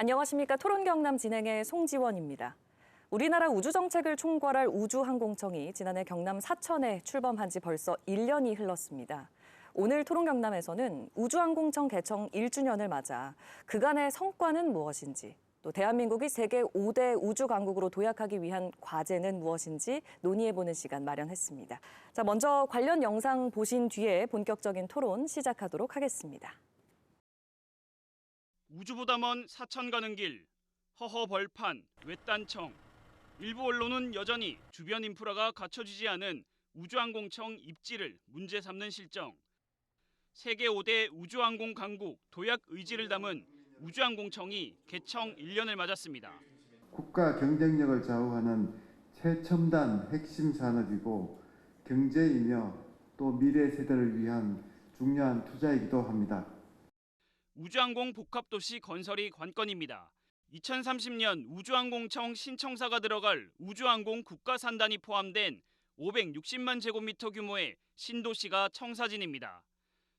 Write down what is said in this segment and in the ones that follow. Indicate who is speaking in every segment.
Speaker 1: 안녕하십니까. 토론 경남 진행의 송지원입니다. 우리나라 우주정책을 총괄할 우주항공청이 지난해 경남 사천에 출범한 지 벌써 1년이 흘렀습니다. 오늘 토론 경남에서는 우주항공청 개청 1주년을 맞아 그간의 성과는 무엇인지, 또 대한민국이 세계 5대 우주강국으로 도약하기 위한 과제는 무엇인지 논의해보는 시간 마련했습니다. 자, 먼저 관련 영상 보신 뒤에 본격적인 토론 시작하도록 하겠습니다.
Speaker 2: 우주보다 먼 사천 가는 길, 허허 벌판, 외딴청. 일부 언론은 여전히 주변 인프라가 갖춰지지 않은 우주항공청 입지를 문제 삼는 실정. 세계 5대 우주항공 강국 도약 의지를 담은 우주항공청이 개청 1년을 맞았습니다.
Speaker 3: 국가 경쟁력을 좌우하는 최첨단 핵심 산업이고 경제이며 또 미래 세대를 위한 중요한 투자이기도 합니다.
Speaker 2: 우주항공 복합도시 건설이 관건입니다. 2030년 우주항공청 신청사가 들어갈 우주항공 국가산단이 포함된 560만 제곱미터 규모의 신도시가 청사진입니다.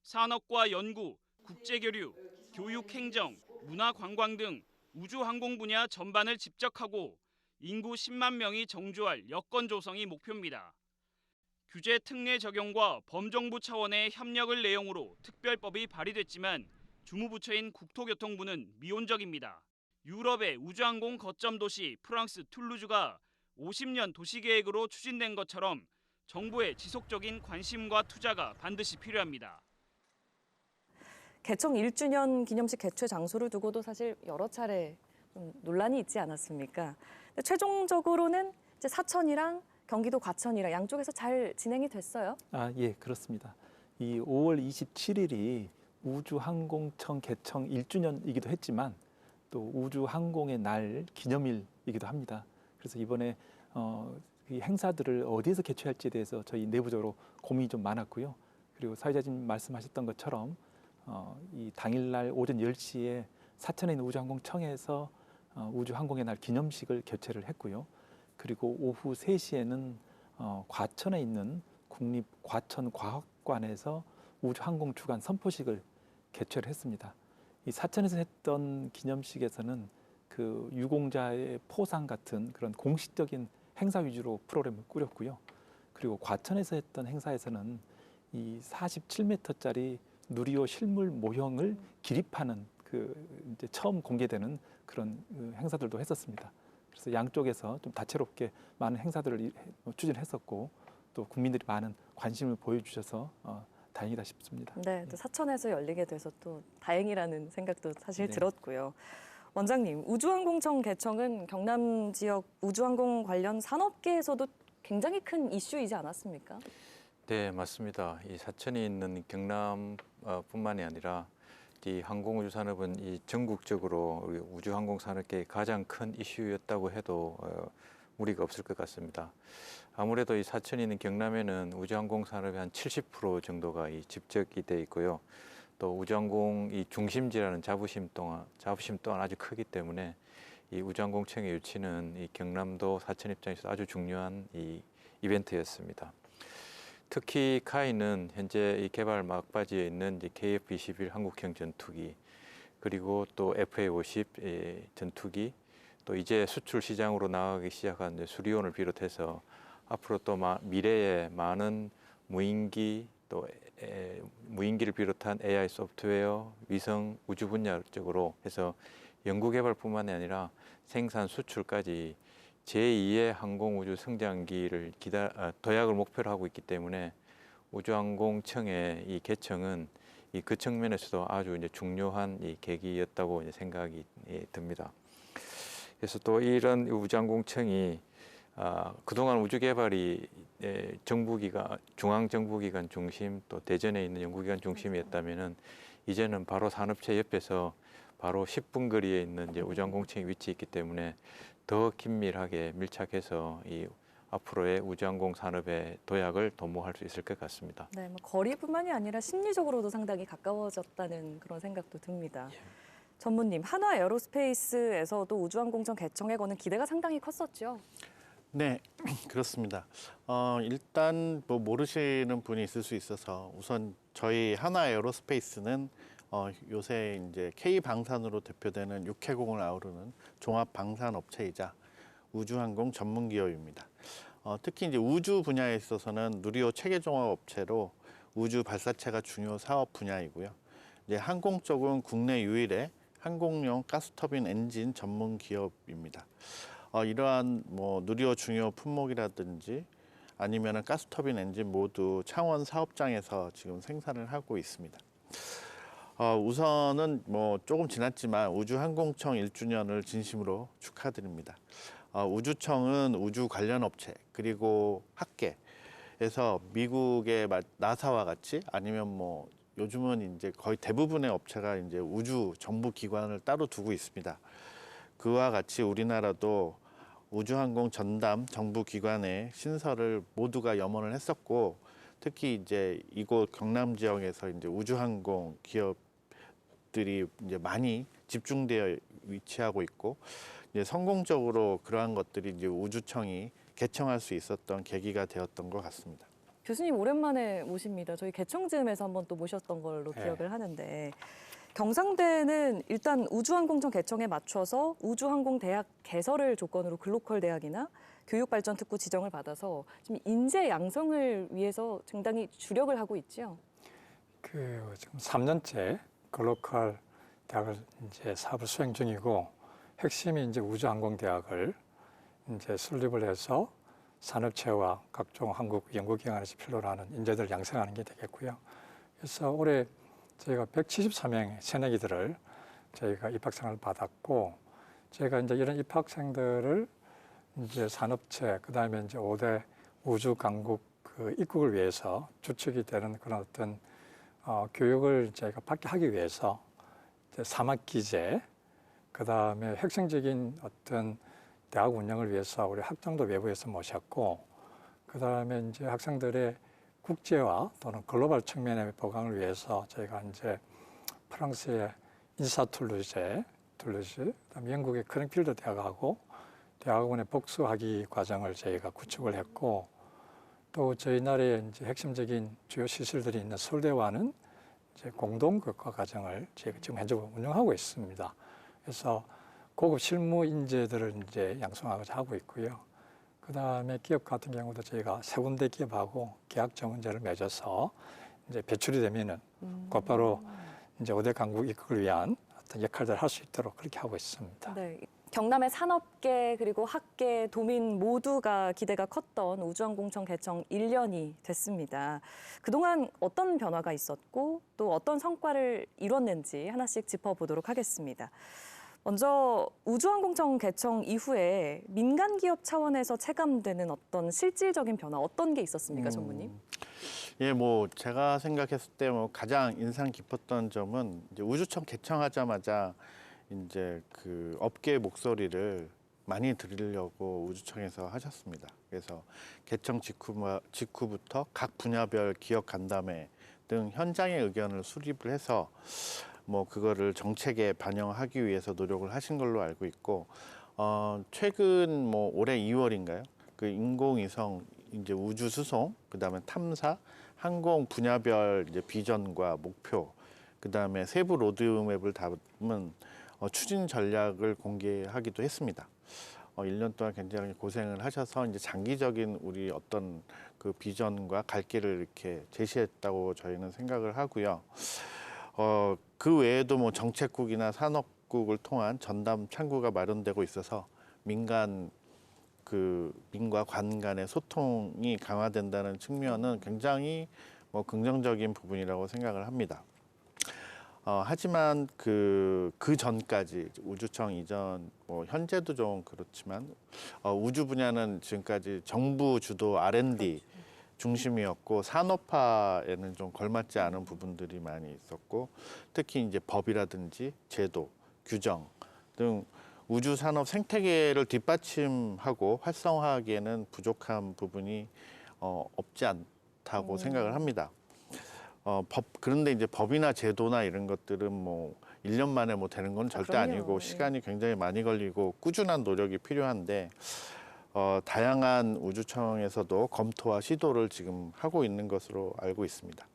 Speaker 2: 산업과 연구, 국제교류, 교육, 행정, 문화, 관광 등 우주항공 분야 전반을 집적하고 인구 10만 명이 정주할 여건 조성이 목표입니다. 규제 특례 적용과 범정부 차원의 협력을 내용으로 특별법이 발의됐지만 주무부처인 국토교통부는 미온적입니다. 유럽의 우주항공 거점 도시 프랑스 툴루즈가 50년 도시계획으로 추진된 것처럼 정부의 지속적인 관심과 투자가 반드시 필요합니다.
Speaker 1: 개청 1주년 기념식 개최 장소를 두고도 사실 여러 차례 좀 논란이 있지 않았습니까? 근데 최종적으로는 이제 사천이랑 경기도 과천이랑 양쪽에서 잘 진행이 됐어요?
Speaker 4: 예, 그렇습니다. 이 5월 27일이 우주항공청 개청 1주년이기도 했지만 또 우주항공의 날 기념일이기도 합니다. 그래서 이번에 이 행사들을 어디에서 개최할지에 대해서 저희 내부적으로 고민이 좀 많았고요. 그리고 사회자님 말씀하셨던 것처럼 이 당일날 오전 10시에 사천에 있는 우주항공청에서 우주항공의 날 기념식을 개최를 했고요. 그리고 오후 3시에는 과천에 있는 국립과천과학관에서 우주항공 주간 선포식을 개최를 했습니다. 이 사천에서 했던 기념식에서는 그 유공자의 포상 같은 그런 공식적인 행사 위주로 프로그램을 꾸렸고요. 그리고 과천에서 했던 행사에서는 이 47m짜리 누리호 실물 모형을 기립하는 그 이제 처음 공개되는 그런 행사들도 했었습니다. 그래서 양쪽에서 좀 다채롭게 많은 행사들을 추진했었고 또 국민들이 많은 관심을 보여주셔서 다행이다 싶습니다.
Speaker 1: 네, 또 사천에서 열리게 돼서 또 다행이라는 생각도 사실
Speaker 4: 네.
Speaker 1: 들었고요. 원장님, 우주항공청 개청은 경남 지역 우주항공 관련 산업계에서도 굉장히 큰 이슈이지 않았습니까?
Speaker 5: 네, 맞습니다. 이 사천이 있는 경남뿐만이 아니라 이 항공우주 산업은 이 전국적으로 우리 우주항공 산업계의 가장 큰 이슈였다고 해도 무리가 없을 것 같습니다. 아무래도 이 사천이 있는 경남에는 우주항공 산업의 한 70% 정도가 이 집적이 돼 있고요. 또 우주항공 이 중심지라는 자부심 또한 아주 크기 때문에 이 우주항공청의 유치는 이 경남도 사천 입장에서 아주 중요한 이 이벤트였습니다. 특히 카이는 현재 이 개발 막바지에 있는 이제 KF-21 한국형 전투기, 그리고 또 FA-50 전투기, 또 이제 수출 시장으로 나가기 시작한 수리온을 비롯해서 앞으로 또 미래에 많은 무인기, 또 무인기를 비롯한 AI 소프트웨어, 위성, 우주 분야 쪽으로 해서 연구개발뿐만이 아니라 생산, 수출까지 제2의 항공우주 성장기를 도약을 목표로 하고 있기 때문에 우주항공청의 이 개청은 그 측면에서도 아주 이제 중요한 이 계기였다고 이제 생각이 듭니다. 그래서 또 이런 우주항공청이 그동안 우주개발이 중앙정부기관 중심, 또 대전에 있는 연구기관 중심이었다면은 이제는 바로 산업체 옆에서 바로 10분 거리에 있는 이제 우주항공청이 위치해 있기 때문에 더 긴밀하게 밀착해서 이 앞으로의 우주항공 산업의 도약을 도모할 수 있을 것 같습니다.
Speaker 1: 네, 뭐 거리뿐만이 아니라 심리적으로도 상당히 가까워졌다는 그런 생각도 듭니다. 전무님, 한화 에어로스페이스에서도 우주항공청 개청에 거는 기대가 상당히 컸었죠?
Speaker 6: 네, 그렇습니다. 일단 뭐 모르시는 분이 있을 수 있어서 우선 저희 한화 에어로스페이스는 요새 이제 K 방산으로 대표되는 육해공을 아우르는 종합 방산 업체이자 우주항공 전문 기업입니다. 특히 이제 우주 분야에 있어서는 누리호 체계 종합 업체로 우주 발사체가 중요 사업 분야이고요. 이제 항공 쪽은 국내 유일의 항공용 가스터빈 엔진 전문 기업입니다. 이러한 뭐 누리호 중요 품목이라든지 아니면은 가스터빈 엔진 모두 창원 사업장에서 지금 생산을 하고 있습니다. 우선은 뭐 조금 지났지만 우주항공청 1주년을 진심으로 축하드립니다. 우주청은 우주 관련 업체 그리고 학계에서 미국의 나사와 같이 아니면 뭐 요즘은 이제 거의 대부분의 업체가 이제 우주 정부 기관을 따로 두고 있습니다. 그와 같이 우리나라도 우주항공 전담 정부 기관의 신설을 모두가 염원을 했었고, 특히 이제 이곳 경남 지역에서 이제 우주항공 기업들이 이제 많이 집중되어 위치하고 있고, 이제 성공적으로 그러한 것들이 이제 우주청이 개청할 수 있었던 계기가 되었던 것 같습니다.
Speaker 1: 교수님 오랜만에 모십니다. 저희 개청즈음에서 한번 또 모셨던 걸로
Speaker 7: 네.
Speaker 1: 기억을 하는데 경상대는 일단 우주항공청 개청에 맞춰서 우주항공대학 개설을 조건으로 글로컬 대학이나 교육발전특구 지정을 받아서 지금 인재 양성을 위해서 상당히 주력을 하고 있죠.
Speaker 7: 지금 3년째 글로컬 대학을 이제 사업을 수행 중이고, 핵심이 이제 우주항공대학을 이제 설립을 해서 산업체와 각종 한국 연구기관에서 필요로 하는 인재들을 양성하는 게 되겠고요. 그래서 올해 저희가 174명의 새내기들을 저희가 입학생을 받았고, 저희가 이제 이런 입학생들을 이제 산업체, 그 다음에 이제 5대 우주 강국 그 입국을 위해서 주축이 되는 그런 어떤 교육을 저희가 받게 하기 위해서 이제 3학기제, 그 다음에 핵심적인 어떤 대학 운영을 위해서 우리 학장도 외부에서 모셨고, 그 다음에 이제 학생들의 국제화 또는 글로벌 측면의 보강을 위해서 저희가 이제 프랑스의 인사 툴루즈, 그다음에 영국의 크랭필드 대학하고 대학원의 복수학위 과정을 저희가 구축을 했고, 또 저희 나라의 이제 핵심적인 주요 시설들이 있는 서울대와는 이제 공동 교과 과정을 저희가 지금 현재 운영하고 있습니다. 그래서 고급 실무 인재들을 이제 양성하고자 하고 있고요. 그 다음에 기업 같은 경우도 저희가 세 군데 기업하고 계약 정원제를 맺어서 이제 배출이 되면은 곧바로 이제 5대 강국 입국을 위한 어떤 역할들을 할 수 있도록 그렇게 하고 있습니다.
Speaker 1: 네. 경남의 산업계 그리고 학계, 도민 모두가 기대가 컸던 우주항공청 개청 1년이 됐습니다. 그동안 어떤 변화가 있었고 또 어떤 성과를 이뤘는지 하나씩 짚어보도록 하겠습니다. 먼저 우주항공청 개청 이후에 민간 기업 차원에서 체감되는 어떤 실질적인 변화 어떤 게 있었습니까, 전무님?
Speaker 6: 예, 뭐 제가 생각했을 때 뭐 가장 인상 깊었던 점은 이제 우주청 개청하자마자 이제 그 업계의 목소리를 많이 들으려고 우주청에서 하셨습니다. 그래서 개청 직후부터 각 분야별 기업 간담회 등 현장의 의견을 수립을 해서 뭐 그거를 정책에 반영하기 위해서 노력을 하신 걸로 알고 있고, 최근 뭐 올해 2월인가요? 그 인공위성 이제 우주 수송, 그다음에 탐사, 항공 분야별 이제 비전과 목표, 그다음에 세부 로드맵을 담은 추진 전략을 공개하기도 했습니다. 1년 동안 굉장히 고생을 하셔서 이제 장기적인 우리 어떤 그 비전과 갈 길을 이렇게 제시했다고 저희는 생각을 하고요. 그 외에도 뭐 정책국이나 산업국을 통한 전담 창구가 마련되고 있어서 민과 관 간의 소통이 강화된다는 측면은 굉장히 뭐 긍정적인 부분이라고 생각을 합니다. 하지만 그 전까지 우주청 이전 뭐 현재도 좀 그렇지만 우주 분야는 지금까지 정부 주도 R&D 중심이었고 산업화에는 좀 걸맞지 않은 부분들이 많이 있었고, 특히 이제 법이라든지 제도, 규정 등 우주 산업 생태계를 뒷받침하고 활성화하기에는 부족한 부분이 없지 않다고 생각을 합니다. 그런데 이제 법이나 제도나 이런 것들은 뭐 1년 만에 뭐 되는 건 절대
Speaker 1: 그럼요.
Speaker 6: 아니고 시간이 굉장히 많이 걸리고 꾸준한 노력이 필요한데, 다양한 우주청에서도 검토와 시도를 지금 하고 있는 것으로 알고 있습니다.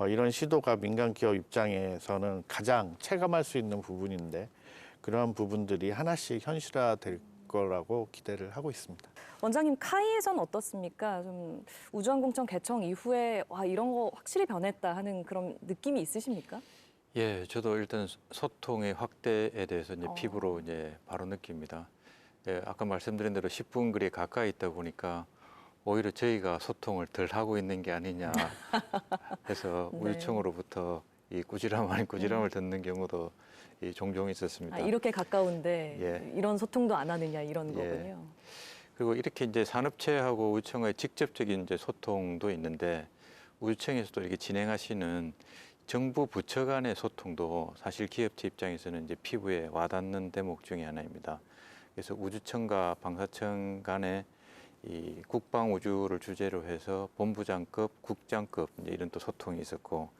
Speaker 6: 이런 시도가 민간 기업 입장에서는 가장 체감할 수 있는 부분인데 그러한 부분들이 하나씩 현실화될 거라고 기대를 하고 있습니다.
Speaker 1: 원장님, 카이에선 어떻습니까? 좀 우주항공청 개청 이후에 와, 이런 거 확실히 변했다 하는 그런 느낌이 있으십니까?
Speaker 5: 예, 저도 일단 소통의 확대에 대해서 이제
Speaker 1: 어.
Speaker 5: 피부로 이제 바로 느낍니다. 예, 아까 말씀드린 대로 10분 거리에 가까이 있다 보니까 오히려 저희가 소통을 덜 하고 있는 게 아니냐 해서
Speaker 1: 네.
Speaker 5: 우주청으로부터 이 꾸지람 아닌 꾸지람을 듣는 경우도 종종 있었습니다.
Speaker 1: 이렇게 가까운데
Speaker 5: 예.
Speaker 1: 이런 소통도 안 하느냐 이런
Speaker 5: 예.
Speaker 1: 거군요.
Speaker 5: 그리고 이렇게 이제 산업체하고 우주청의 직접적인 이제 소통도 있는데 우주청에서도 이렇게 진행하시는 정부 부처 간의 소통도 사실 기업체 입장에서는 이제 피부에 와닿는 대목 중에 하나입니다. 그래서 우주청과 방사청 간의 이 국방 우주를 주제로 해서 본부장급, 국장급 이제 이런 또 소통이 있었고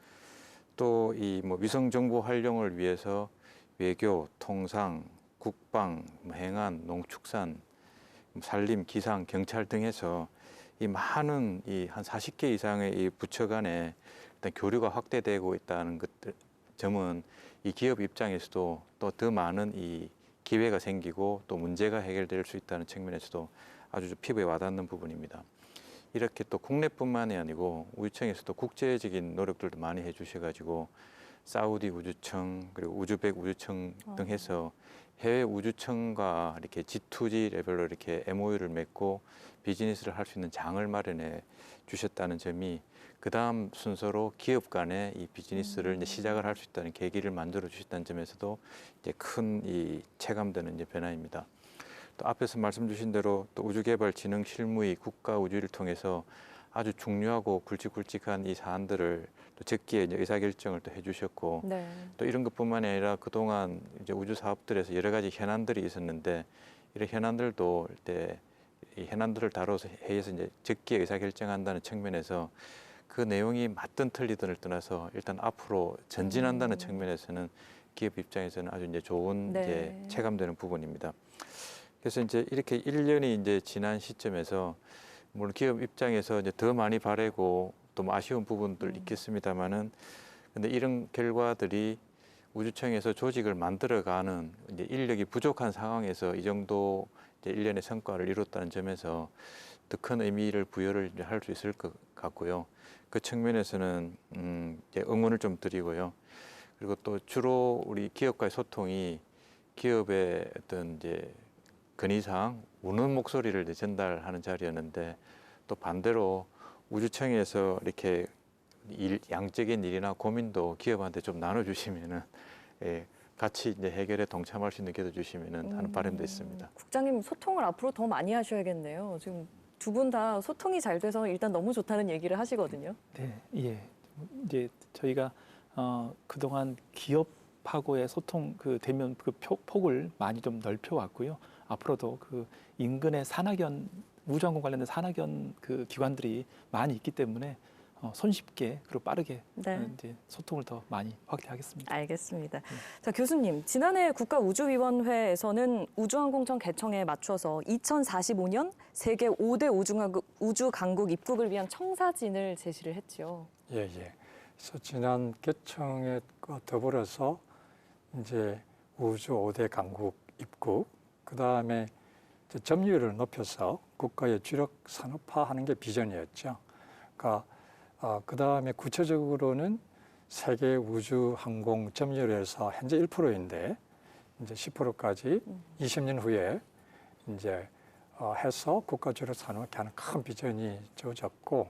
Speaker 5: 또 이 뭐 위성 정보 활용을 위해서 외교, 통상, 국방, 행안, 농축산, 산림, 기상, 경찰 등에서 이 많은 이 한 40개 이상의 이 부처 간에 일단 교류가 확대되고 있다는 것들 점은 이 기업 입장에서도 또 더 많은 이 기회가 생기고 또 문제가 해결될 수 있다는 측면에서도 아주 피부에 와닿는 부분입니다. 이렇게 또 국내뿐만이 아니고 우주청에서도 국제적인 노력들도 많이 해주셔가지고 사우디 우주청 그리고 우즈벡 우주청 등 해서 해외 우주청과 이렇게 G2G 레벨로 이렇게 MOU를 맺고 비즈니스를 할 수 있는 장을 마련해 주셨다는 점이 그 다음 순서로 기업 간의 이 비즈니스를 이제 시작을 할 수 있다는 계기를 만들어 주셨다는 점에서도 이제 큰 이 체감되는 이제 변화입니다. 또 앞에서 말씀 주신 대로 또 우주개발진흥 실무의 국가 우주를 통해서 아주 중요하고 굵직굵직한 이 사안들을 또 적기에 이제 의사결정을 또 해주셨고
Speaker 1: 네.
Speaker 5: 또 이런 것뿐만이 아니라 그동안 이제 우주 사업들에서 여러 가지 현안들이 있었는데 이런 현안들도 이제 이 현안들을 다뤄서 회의에서 이제 적기에 의사결정한다는 측면에서 그 내용이 맞든 틀리든을 떠나서 일단 앞으로 전진한다는 측면에서는 기업 입장에서는 아주 이제 좋은
Speaker 1: 네.
Speaker 5: 이제 체감되는 부분입니다. 그래서 이제 이렇게 1년이 이제 지난 시점에서 물론 기업 입장에서 이제 더 많이 바라고 또 뭐 아쉬운 부분들 있겠습니다만은 근데 이런 결과들이 우주청에서 조직을 만들어가는 이제 인력이 부족한 상황에서 이 정도 이제 1년의 성과를 이뤘다는 점에서 더 큰 의미를 부여를 할 수 있을 것 같고요. 그 측면에서는 이제 응원을 좀 드리고요. 그리고 또 주로 우리 기업과의 소통이 기업의 어떤 이제 건의사항, 우는 목소리를 이제 전달하는 자리였는데 또 반대로 우주청에서 이렇게 양적인 일이나 고민도 기업한테 좀 나눠주시면은 예, 같이 이제 해결에 동참할 수 있는 기회 주시면은 하는 바람도 있습니다.
Speaker 1: 국장님, 소통을 앞으로 더 많이 하셔야겠네요. 지금 두 분 다 소통이 잘 돼서 일단 너무 좋다는 얘기를 하시거든요.
Speaker 4: 네, 예. 이제 저희가 그동안 기업하고의 소통 그 대면 그 폭을 많이 좀 넓혀 왔고요. 앞으로도 그 인근의 산학연 우주항공 관련된 산학연 그 기관들이 많이 있기 때문에 손쉽게 그리고 빠르게
Speaker 1: 네.
Speaker 4: 이제 소통을 더 많이 확대하겠습니다.
Speaker 1: 알겠습니다. 자, 교수님, 지난해 국가우주위원회에서는 우주항공청 개청에 맞춰서 2045년 세계 5대 우주강국 입국을 위한 청사진을 제시를 했죠.
Speaker 7: 예, 예. 그래서 지난 개청에 더불어서 이제 우주 5대 강국 입국, 그 다음에 점유율을 높여서 국가의 주력 산업화하는 게 비전이었죠. 그러니까 그 다음에 구체적으로는 세계 우주 항공 점유율에서 현재 1%인데 이제 10%까지 20년 후에 이제 해서 국가 주력 산업화 하는 큰 비전이 주어졌고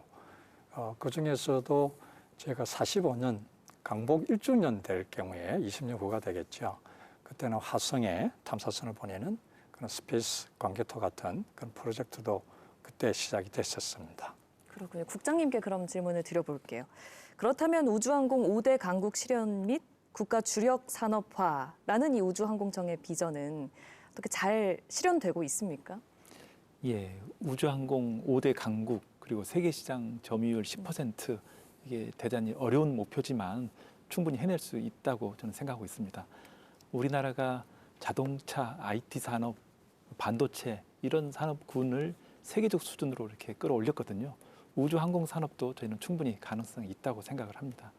Speaker 7: 그 중에서도 제가 45년 강복 1주년 될 경우에 20년 후가 되겠죠. 그때는 화성에 탐사선을 보내는 그런 스페이스 광개토 같은 그런 프로젝트도 그때 시작이 됐었습니다.
Speaker 1: 그렇군요. 국장님께 그럼 질문을 드려볼게요. 그렇다면 우주항공 5대 강국 실현 및 국가 주력 산업화라는 이 우주항공청의 비전은 어떻게 잘 실현되고 있습니까?
Speaker 4: 예, 우주항공 5대 강국 그리고 세계 시장 점유율 10% 이게 대단히 어려운 목표지만 충분히 해낼 수 있다고 저는 생각하고 있습니다. 우리나라가 자동차, IT 산업, 반도체 이런 산업군을 세계적 수준으로 이렇게 끌어올렸거든요. 우주항공 산업도 저희는 충분히 가능성이 있다고 생각을 합니다.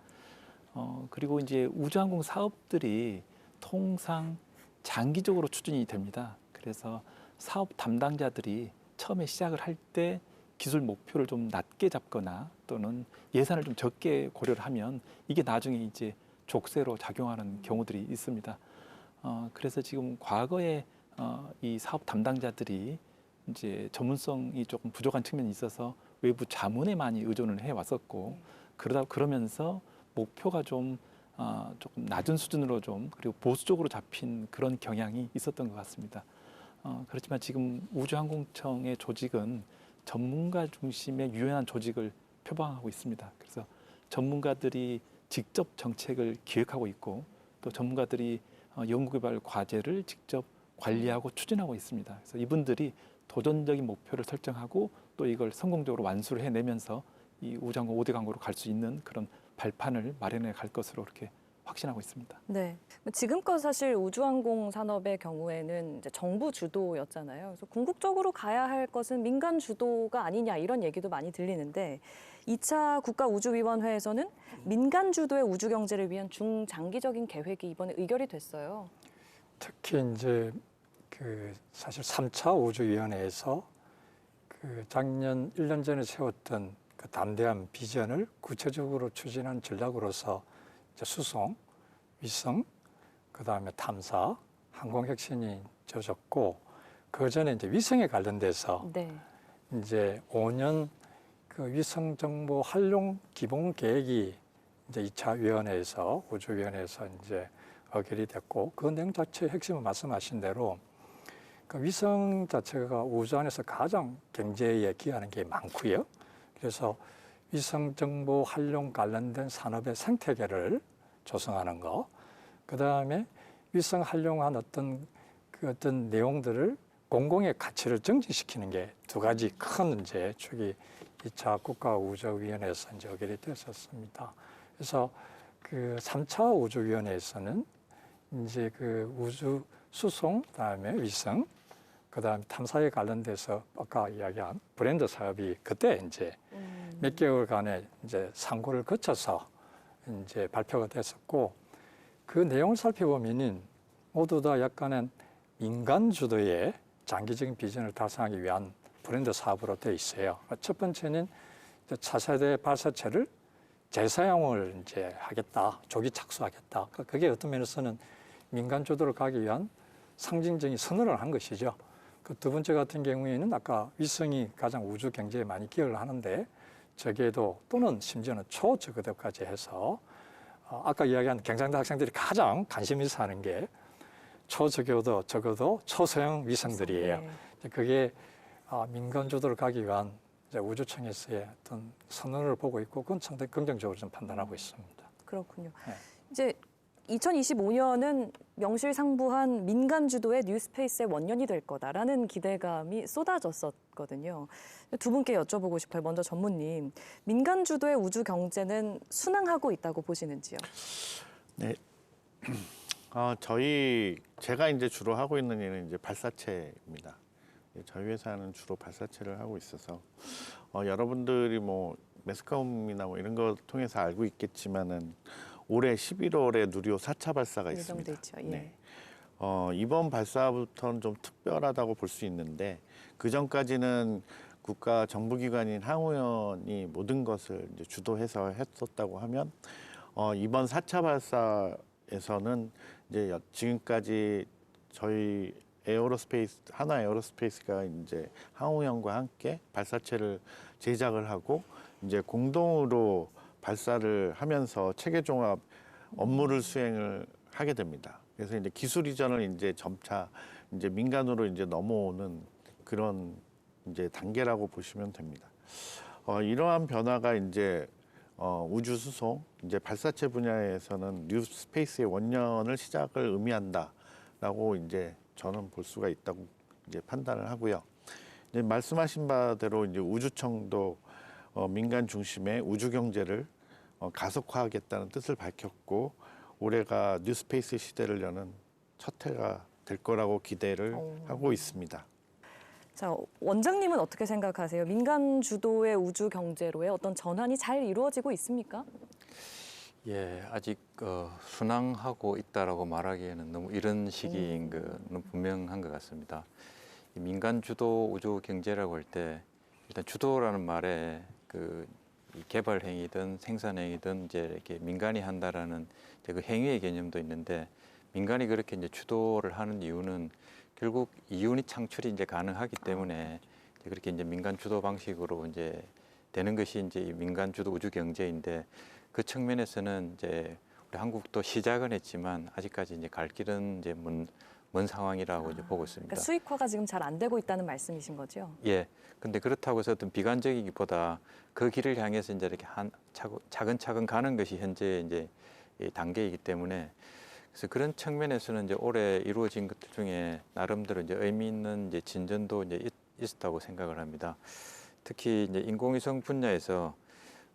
Speaker 4: 그리고 이제 우주항공 사업들이 통상 장기적으로 추진이 됩니다. 그래서 사업 담당자들이 처음에 시작을 할 때 기술 목표를 좀 낮게 잡거나 또는 예산을 좀 적게 고려를 하면 이게 나중에 이제 족쇄로 작용하는 경우들이 있습니다. 그래서 지금 과거에 이 사업 담당자들이 이제 전문성이 조금 부족한 측면이 있어서 외부 자문에 많이 의존을 해 왔었고 그러면서 목표가 좀 조금 낮은 수준으로 좀 그리고 보수적으로 잡힌 그런 경향이 있었던 것 같습니다. 그렇지만 지금 우주항공청의 조직은 전문가 중심의 유연한 조직을 표방하고 있습니다. 그래서 전문가들이 직접 정책을 기획하고 있고 또 전문가들이 연구개발 과제를 직접 관리하고 추진하고 있습니다. 그래서 이분들이 도전적인 목표를 설정하고 또 이걸 성공적으로 완수를 해내면서 이 우주항공 5대 강국으로 갈 수 있는 그런 발판을 마련해 갈 것으로 이렇게 확신하고 있습니다.
Speaker 1: 네. 지금껏 사실 우주항공 산업의 경우에는 이제 정부 주도였잖아요. 그래서 궁극적으로 가야 할 것은 민간 주도가 아니냐 이런 얘기도 많이 들리는데 2차 국가우주위원회에서는 민간 주도의 우주 경제를 위한 중장기적인 계획이 이번에 의결이 됐어요.
Speaker 7: 특히 이제 그 사실 3차 우주위원회에서 그 작년 1년 전에 세웠던 그 담대한 비전을 구체적으로 추진한 전략으로서 이제 수송, 위성, 그다음에 탐사, 항공 혁신이 져졌고 그 전에 이제 위성에 관련돼서
Speaker 1: 네.
Speaker 7: 이제 5년 그 위성 정보 활용 기본 계획이 이제 2차 위원회에서 우주위원회에서 이제 의결이 됐고 그 내용 자체의 핵심은 말씀하신 대로 그 위성 자체가 우주 안에서 가장 경제에 기여하는 게 많고요. 그래서 위성 정보 활용 관련된 산업의 생태계를 조성하는 거, 그 다음에 위성 활용한 어떤 내용들을 공공의 가치를 증진시키는 게 두 가지 큰 이제 축이 2차 국가우주위원회에서 이제 의결이 됐었습니다. 그래서 그 3차 우주위원회에서는 이제 그 우주 수송, 그다음에 위성, 그다음에 탐사에 관련돼서 아까 이야기한 브랜드 사업이 그때 이제 몇 개월간의 이제 상고를 거쳐서 이제 발표가 됐었고 그 내용을 살펴보면은 모두 다 약간은 민간 주도의 장기적인 비전을 달성하기 위한 브랜드 사업으로 되어 있어요. 첫 번째는 이제 차세대 발사체를 재사용을 이제 하겠다, 조기 착수하겠다. 그게 어떤 면에서는 민간 주도를 가기 위한 상징적인 선언을 한 것이죠. 그 두 번째 같은 경우에는 아까 위성이 가장 우주 경제에 많이 기여를 하는데 저궤도 또는 심지어는 초저궤도까지 해서 아까 이야기한 경상대 학생들이 가장 관심 있어 하는 게 초저궤도, 저궤도, 초소형 위성들이에요.
Speaker 1: 네.
Speaker 7: 그게 민간 주도를 가기 위한 이제 우주청에서의 어떤 선언을 보고 있고 그건 상당히 긍정적으로 좀 판단하고 있습니다.
Speaker 1: 그렇군요.
Speaker 7: 네.
Speaker 1: 이제 2025년은 명실상부한 민간 주도의 뉴스페이스의 원년이 될 거다라는 기대감이 쏟아졌었거든요. 두 분께 여쭤보고 싶어요. 먼저 전무님, 민간 주도의 우주 경제는 순항하고 있다고 보시는지요?
Speaker 6: 네. 제가 이제 주로 하고 있는 일은 이제 발사체입니다. 저희 회사는 주로 발사체를 하고 있어서 여러분들이 뭐 매스컴이나 뭐 이런 걸 통해서 알고 있겠지만은 올해 11월에 누리호 4차 발사가 있습니다.
Speaker 1: 예정돼 있죠. 예.
Speaker 6: 네. 이번 발사부터는 좀 특별하다고 볼 수 있는데 그 전까지는 국가 정부기관인 항우연이 모든 것을 이제 주도해서 했었다고 하면 이번 4차 발사에서는 이제 지금까지 저희 하나 에어로스페이스가 이제 항우연과 함께 발사체를 제작을 하고 이제 공동으로 발사를 하면서 체계 종합 업무를 수행을 하게 됩니다. 그래서 이제 기술 이전을 이제 점차 이제 민간으로 이제 넘어오는 그런 이제 단계라고 보시면 됩니다. 이러한 변화가 이제 우주 수송 이제 발사체 분야에서는 뉴 스페이스의 원년을 시작을 의미한다라고 이제 저는 볼 수가 있다고 이제 판단을 하고요. 이제 말씀하신 바대로 이제 우주청도 민간 중심의 우주 경제를 가속화하겠다는 뜻을 밝혔고 올해가 뉴스페이스 시대를 여는 첫 해가 될 거라고 기대를 하고 있습니다.
Speaker 1: 자, 원장님은 어떻게 생각하세요? 민간 주도의 우주 경제로의 어떤 전환이 잘 이루어지고 있습니까?
Speaker 5: 예, 아직 순항하고 있다라고 말하기에는 너무 이른 시기인 거는 분명한 것 같습니다. 이 민간 주도 우주 경제라고 할 때 일단 주도라는 말에 이 개발 행위든 생산 행위든 이제 이렇게 민간이 한다라는 이제 그 행위의 개념도 있는데 민간이 그렇게 이제 주도를 하는 이유는 결국 이윤이 창출이 이제 가능하기 때문에 이제 그렇게 이제 민간 주도 방식으로 이제 되는 것이 이제 이 민간 주도 우주 경제인데 그 측면에서는 이제 우리 한국도 시작은 했지만 아직까지 이제 갈 길은 이제 먼 상황이라고 이제 보고 있습니다.
Speaker 1: 그러니까 수익화가 지금 잘 안 되고 있다는 말씀이신 거죠?
Speaker 5: 예. 근데 그렇다고 해서 어떤 비관적이기보다 그 길을 향해서 이제 이렇게 차근차근 가는 것이 현재 이제 이 단계이기 때문에 그래서 그런 측면에서는 이제 올해 이루어진 것들 중에 나름대로 이제 의미 있는 이제 진전도 이제 있었다고 생각을 합니다. 특히 이제 인공위성 분야에서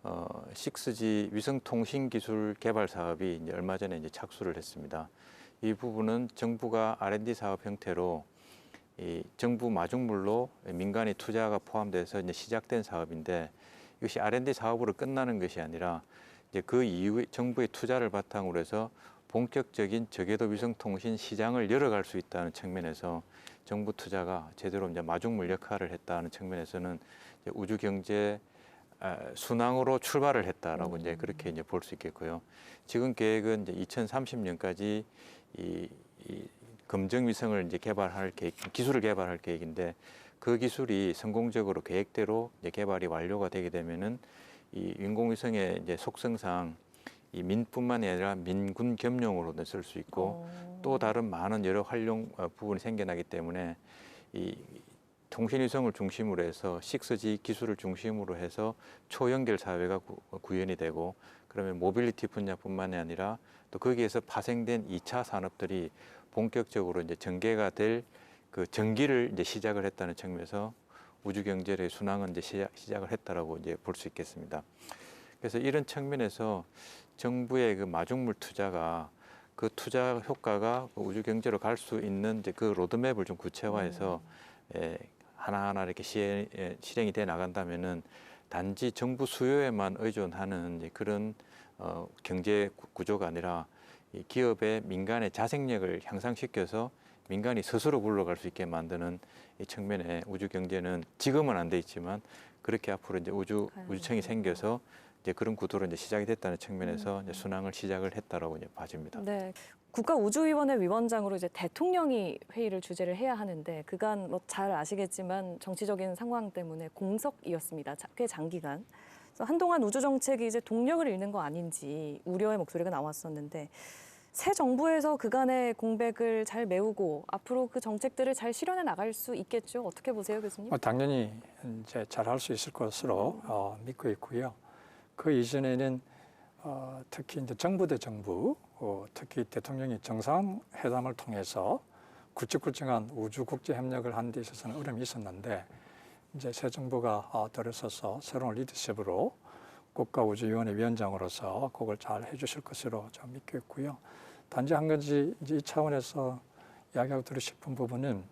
Speaker 5: 6G 위성통신 기술 개발 사업이 이제 얼마 전에 이제 착수를 했습니다. 이 부분은 정부가 R&D 사업 형태로 이 정부 마중물로 민간의 투자가 포함돼서 이제 시작된 사업인데 이것이 R&D 사업으로 끝나는 것이 아니라 이제 그 이후에 정부의 투자를 바탕으로 해서 본격적인 저궤도 위성통신 시장을 열어갈 수 있다는 측면에서 정부 투자가 제대로 이제 마중물 역할을 했다는 측면에서는 이제 우주 경제 순항으로 출발을 했다라고 이제 그렇게 이제 볼 수 있겠고요. 지금 계획은 이제 2030년까지 이 검정 위성을 이제 개발할 계획, 기술을 개발할 계획인데 그 기술이 성공적으로 계획대로 이제 개발이 완료가 되게 되면은 이 인공위성의 이제 속성상 이 민뿐만이 아니라 민군 겸용으로도 쓸 수 있고 또 다른 많은 여러 활용 부분이 생겨나기 때문에 이 통신위성을 중심으로 해서 6G 기술을 중심으로 해서 초연결 사회가 구현이 되고 그러면 모빌리티 분야뿐만이 아니라 또 거기에서 파생된 2차 산업들이 본격적으로 이제 전개가 될 그 전기를 이제 시작을 했다는 측면에서 우주 경제의 순항은 이제 시작을 했다라고 이제 볼 수 있겠습니다. 그래서 이런 측면에서 정부의 그 마중물 투자가 그 투자 효과가 우주 경제로 갈 수 있는 이제 그 로드맵을 좀 구체화해서 하나하나 이렇게 실행이 돼 나간다면은 단지 정부 수요에만 의존하는 이제 그런 경제 구조가 아니라 이 기업의 민간의 자생력을 향상시켜서 민간이 스스로 굴러갈 수 있게 만드는 이 측면에 우주 경제는 지금은 안 돼 있지만 그렇게 앞으로 이제 우주청이 생겨서 이제 그런 구도로 이제 시작이 됐다는 측면에서 이제 순항을 시작을 했다라고 이제 봐집니다.
Speaker 1: 네. 국가우주위원회 위원장으로 이제 대통령이 회의를 주재를 해야 하는데 그간 뭐 잘 아시겠지만 정치적인 상황 때문에 공석이었습니다. 꽤 장기간. 그래서 한동안 우주 정책이 이제 동력을 잃는 거 아닌지 우려의 목소리가 나왔었는데 새 정부에서 그간의 공백을 잘 메우고 앞으로 그 정책들을 잘 실현해 나갈 수 있겠죠? 어떻게 보세요, 교수님?
Speaker 7: 당연히 이제 잘할 수 있을 것으로 믿고 있고요. 그 이전에는 특히 이제 정부 대 정부, 특히 대통령이 정상회담을 통해서 굵직굵직한 우주 국제 협력을 하는 데 있어서는 어려움이 있었는데 이제 새 정부가 들어서서 새로운 리더십으로 국가우주위원회 위원장으로서 그걸 잘 해주실 것으로 좀 믿고 있고요. 단지 한 가지 이제 이 차원에서 이야기하고 드리고 싶은 부분은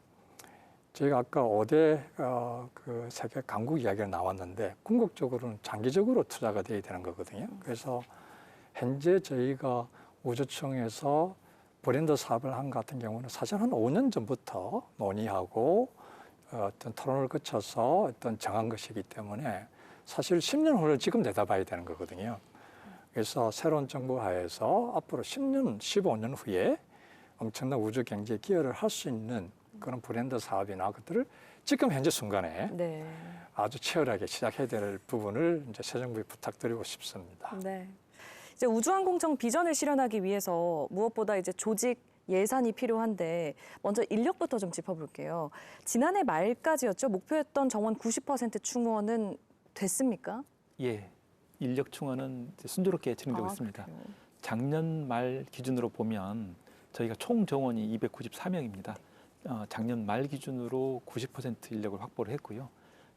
Speaker 7: 저희가 아까 5대 그 세계 강국 이야기가 나왔는데 궁극적으로는 장기적으로 투자가 돼야 되는 거거든요. 그래서 현재 저희가 우주청에서 브랜드 사업을 한 같은 경우는 사실 한 5년 전부터 논의하고 어떤 토론을 거쳐서 어떤 정한 것이기 때문에 사실 10년 후를 지금 내다봐야 되는 거거든요. 그래서 새로운 정부 하에서 앞으로 10년, 15년 후에 엄청난 우주 경제에 기여를 할 수 있는 그런 브랜드 사업이나 그것들을 지금 현재 순간에 아주 치열하게 시작해야 될 부분을 이제 새 정부에 부탁드리고 싶습니다.
Speaker 1: 네. 이제 우주항공청 비전을 실현하기 위해서 무엇보다 이제 조직 예산이 필요한데 먼저 인력부터 좀 짚어볼게요. 지난해 말까지였죠. 목표했던 정원 90% 충원은 됐습니까?
Speaker 4: 예, 인력 충원은 순조롭게 진행되고 있습니다.
Speaker 1: 그래요?
Speaker 4: 작년 말 기준으로 보면 저희가 총 정원이 294명입니다. 작년 말 기준으로 90% 인력을 확보를 했고요.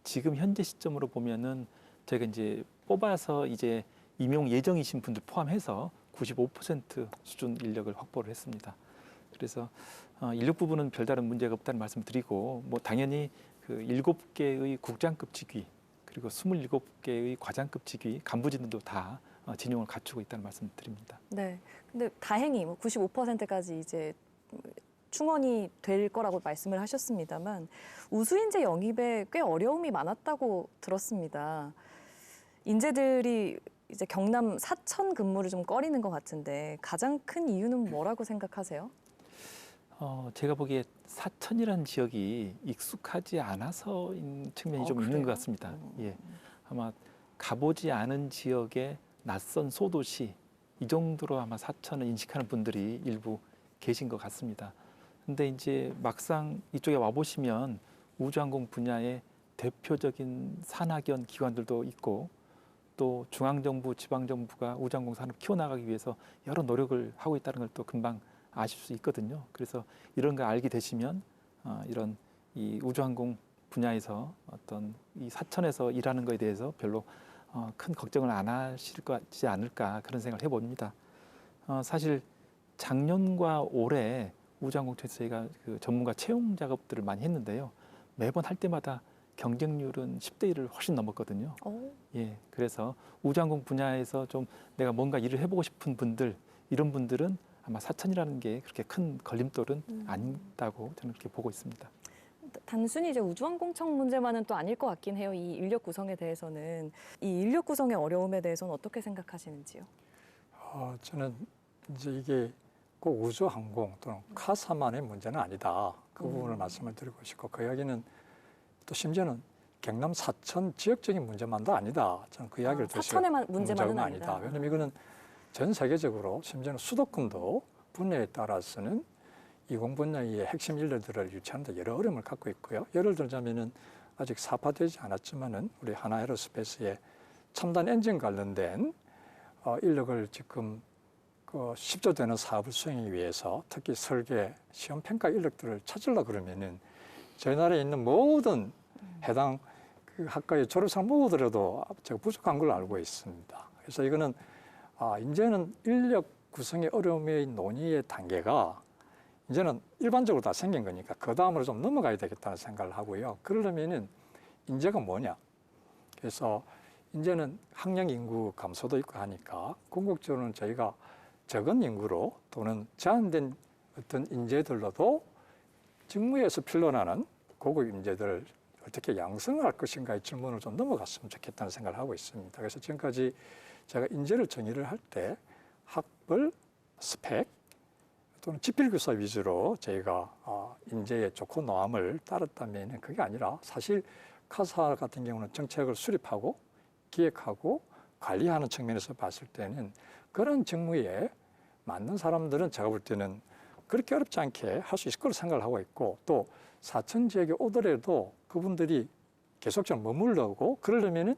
Speaker 4: 지금 현재 시점으로 보면은 저희가 이제 뽑아서 이제 임용 예정이신 분들 포함해서 95% 수준 인력을 확보를 했습니다. 그래서 인력 부분은 별다른 문제가 없다는 말씀드리고 뭐 당연히 그 7개의 국장급 직위 그리고 27개의 과장급 직위 간부진들도 다 진용을 갖추고 있다는 말씀드립니다.
Speaker 1: 네. 근데 다행히 뭐 95%까지 이제 충원이 될 거라고 말씀을 하셨습니다만 우수인재 영입에 꽤 어려움이 많았다고 들었습니다. 인재들이 이제 경남 사천 근무를 좀 꺼리는 것 같은데 가장 큰 이유는 뭐라고 생각하세요?
Speaker 4: 제가 보기에 사천이라는 지역이 익숙하지 않아서인 측면이 좀 있는
Speaker 1: 그래요?
Speaker 4: 것 같습니다. 예, 아마 가보지 않은 지역의 낯선 소도시 이 정도로 아마 사천을 인식하는 분들이 일부 계신 것 같습니다. 근데 이제 막상 이쪽에 와 보시면 우주항공 분야의 대표적인 산학연 기관들도 있고 또 중앙정부, 지방정부가 우주항공 산업 키워나가기 위해서 여러 노력을 하고 있다는 걸 또 금방 아실 수 있거든요. 그래서 이런 거 알게 되시면 이런 이 우주항공 분야에서 어떤 이 사천에서 일하는 거에 대해서 별로 큰 걱정을 안 하실 것 같지 않을까 그런 생각을 해봅니다. 사실 작년과 올해 우주항공청에서 저희가 그 전문가 채용 작업들을 많이 했는데요. 매번 할 때마다 경쟁률은 10대 1을 훨씬 넘었거든요. 예, 그래서 우주항공 분야에서 좀 내가 뭔가 일을 해보고 싶은 분들 이런 분들은 아마 사천이라는 게 그렇게 큰 걸림돌은 아니다고 저는 그렇게 보고 있습니다.
Speaker 1: 단순히 이제 우주항공청 문제만은 또 아닐 것 같긴 해요. 이 인력 구성에 대해서는 이 인력 구성의 어려움에 대해서는 어떻게 생각하시는지요?
Speaker 7: 저는 이제 이게 꼭 우주항공 또는 카사만의 문제는 아니다. 그 부분을 말씀을 드리고 싶고 그 이야기는 또 심지어는 경남 사천 지역적인 문제만도 아니다. 저는 그 이야기를 드리고
Speaker 1: 사천의 문제만은 아니다.
Speaker 7: 왜냐하면 이거는 전 세계적으로 심지어는 수도권도 분야에 따라서는 이공 분야의 핵심 인력들을 유치하는 데 여러 어려움을 갖고 있고요. 예를 들자면은 아직 사파되지 않았지만은 우리 하나에어로스페이스의 첨단 엔진 관련된 인력을 지금 그 10조 되는 사업을 수행하기 위해서 특히 설계, 시험 평가 인력들을 찾으려 그러면은 저희 나라에 있는 모든 해당 그 학과의 졸업생 모두라도 제가 부족한 걸로 알고 있습니다. 그래서 이거는 이제는 인력 구성의 어려움의 논의의 단계가 이제는 일반적으로 다 생긴 거니까 그 다음으로 좀 넘어가야 되겠다는 생각을 하고요. 그러려면은 인재가 뭐냐? 그래서 이제는 학령 인구 감소도 있고 하니까 궁극적으로는 저희가 적은 인구로 또는 제한된 어떤 인재들로도 직무에서 필요하는 고급 인재들을 어떻게 양성할 것인가의 질문을 좀 넘어갔으면 좋겠다는 생각을 하고 있습니다. 그래서 지금까지 제가 인재를 정의를 할 때 학벌, 스펙 또는 지필교사 위주로 저희가 인재의 좋고 노함을 따랐다면 그게 아니라 사실 카사 같은 경우는 정책을 수립하고 기획하고 관리하는 측면에서 봤을 때는 그런 직무에 맞는 사람들은 제가 볼 때는 그렇게 어렵지 않게 할 수 있을 거로 생각을 하고 있고 또 사천 지역에 오더라도 그분들이 계속적으로 머물러고 그러려면은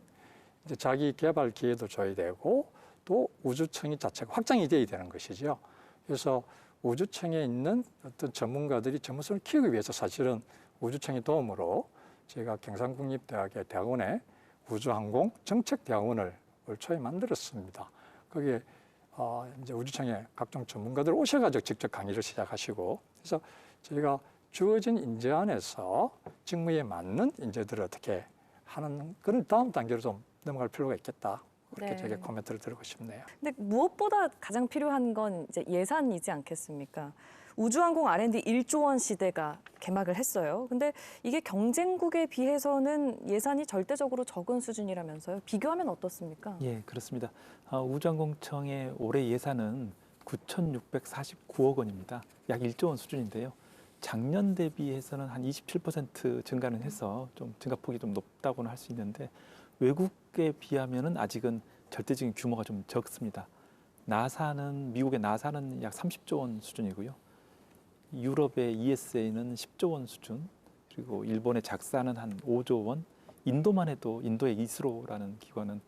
Speaker 7: 이제 자기 개발 기회도 줘야 되고 또 우주청이 자체가 확장이 돼야 되는 것이죠. 그래서 우주청에 있는 어떤 전문가들이 전문성을 키우기 위해서 사실은 우주청의 도움으로 제가 경상국립대학의 대학원에 우주항공 정책대학원을 올 초에 만들었습니다. 거기에 이제 우주청의 각종 전문가들 오셔가지고 직접 강의를 시작하시고 그래서 저희가 주어진 인재 안에서 직무에 맞는 인재들을 어떻게 하는 그런 다음 단계로 좀 넘어갈 필요가 있겠다. 그렇게
Speaker 1: 네.
Speaker 7: 제가 코멘트를 드리고 싶네요.
Speaker 1: 근데 무엇보다 가장 필요한 건 이제 예산이지 않겠습니까? 우주항공 R&D 1조 원 시대가 개막을 했어요. 근데 이게 경쟁국에 비해서는 예산이 절대적으로 적은 수준이라면서요. 비교하면 어떻습니까?
Speaker 4: 예, 그렇습니다. 우주항공청의 올해 예산은 9,649억 원입니다. 약 1조 원 수준인데요. 작년 대비해서는 한 27% 증가는 해서 좀 증가폭이 좀 높다고는 할 수 있는데 외국에 비하면은 아직은 절대적인 규모가 좀 적습니다. 미국의 나사는 약 30조 원 수준이고요. 유럽의 ESA는 10조 원 수준, 그리고 일본의 작사는 한 5조 원, 인도만 해도 인도의 이스로라는 기관은